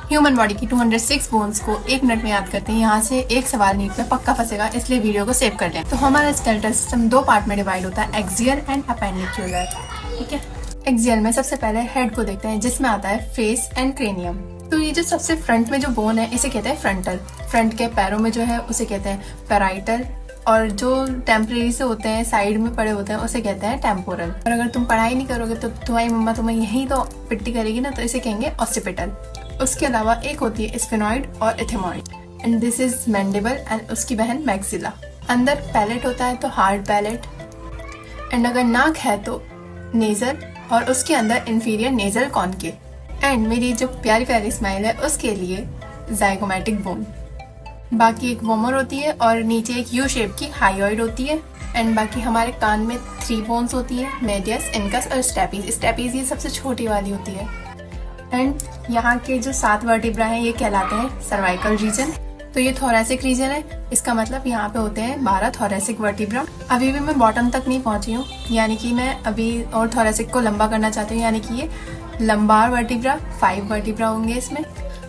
Human body की 206 bones को 1 minute में याद करते हैं। यहाँ से एक सवाल नीट में पक्का फंसेगा, इसलिए वीडियो को सेव कर लें। तो हमारा स्केलेटल सिस्टम 2 पार्ट में डिवाइड होता है, एक्सियल एंड अपेंडिकुलर। ठीक है, एक्सियल में सबसे पहले हेड को देखते हैं, जिसमें आता है फेस एंड क्रेनियम। तो ये जो सबसे फ्रंट में जो बोन है इसे कहते हैं फ्रंटल। फ्रंट के पैरों में जो है उसे कहते हैं पैराइटल, और जो टेम्परेरी से होते हैं साइड में पड़े होते हैं उसे कहते हैं टेम्पोरल। और अगर तुम पढ़ाई नहीं करोगे तो तुम्हारी मम्मा तुम्हें यही तो पिट्टी करेगी ना, तो इसे कहेंगे ऑसिपिटल। उसके अलावा एक होती है स्फेनॉइड और ethmoid, and this is mandible and उसकी बहन मैक्सिला। अंदर पैलेट होता है तो हार्ड पैलेट, एंड अगर नाक है तो नेजल, और उसके अंदर इंफीरियर नेजल कॉनकेव। एंड मेरी जो प्यारी प्यारी स्माइल है उसके लिए जाइगोमेटिक बोन। बाकी एक वोमर होती है और नीचे एक यू शेप की हाइयोइड होती है। एंड बाकी हमारे कान में 3 बोन्स होती है, मेडियस, इनकस और स्टेपीज। स्टेपीज ये सबसे छोटी वाली होती है। एंड यहाँ के जो 7 वर्टिब्रा हैं ये कहलाते हैं सर्वाइकल रीजन। तो ये थोरेसिक रीजन है, इसका मतलब यहाँ पे होते हैं 12 थोरेसिक वर्टिब्रा। अभी भी मैं बॉटम तक नहीं पहुंची हूँ, यानी कि मैं अभी और थोरेसिक को लंबा करना चाहती हूँ, यानी कि ये लंबार वर्टिब्रा 5 वर्टिब्रा होंगे इसमें।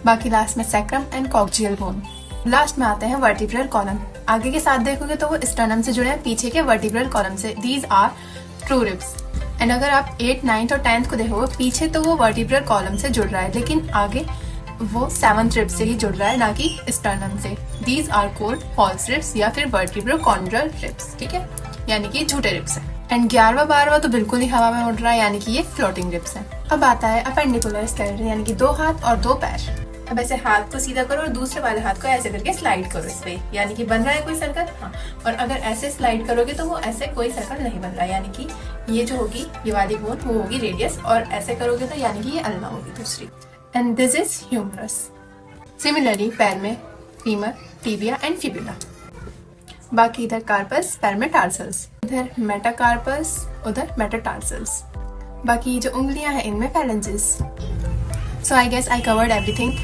बाकी लास्ट में sacrum and coxal bone. Last में आते हैं वर्टिब्रल कॉलम। आगे के साथ देखोगे तो वो स्टर्नम से जुड़े हैं, पीछे के वर्टिब्रल कॉलम से। These are true ribs. And अगर आप 8th, 9th और 10th को देखोगे, पीछे तो वो वर्टिब्रल कॉलम से जुड़ रहा है, लेकिन आगे वो 7th रिब से ही जुड़ रहा है, ना कि स्टर्नम से। These are called false ribs या फिर वर्टिब्रो कॉन्ड्रल रिब्स। ठीक है, यानी कि झूठे रिब्स हैं। एंड 11वां 12वां तो बिल्कुल ही हवा में उड़ रहा है, यानी कि ये फ्लोटिंग रिब्स हैं। अब आता है अपेंडिकुलर स्केलेटन, यानी कि 2 हाथ और 2 पैर। अब ऐसे हाथ को सीधा करो और दूसरे वाले हाथ को ऐसे करके स्लाइड करो इस पे, यानी कि बन रहा है कोई सर्कल। हाँ, और अगर ऐसे स्लाइड करोगे तो वो ऐसे कोई सर्कल नहीं बन रहा, यानी कि ये जो होगी ये वाली बोन वो होगी रेडियस, और ऐसे करोगे तो यानी कि ये अल्ना होगी दूसरी। And this is humerus. Similarly पैर में फीमर, टिबिया एंड फिबुला। बाकी इधर कार्पस, पैर में टार्सल्स, इधर मेटाकार्पस, उधर मेटाटार्सल्स। बाकी जो उंगलियां हैं इनमें phalanges. So I guess I covered everything.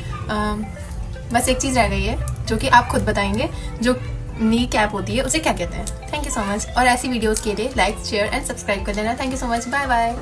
बस एक चीज रह गई है जो कि आप खुद बताएंगे, जो नी कैप होती है उसे क्या कहते हैं। थैंक यू सो मच, और ऐसी वीडियोस के लिए लाइक, शेयर एंड सब्सक्राइब कर देना। Thank you so much, bye bye.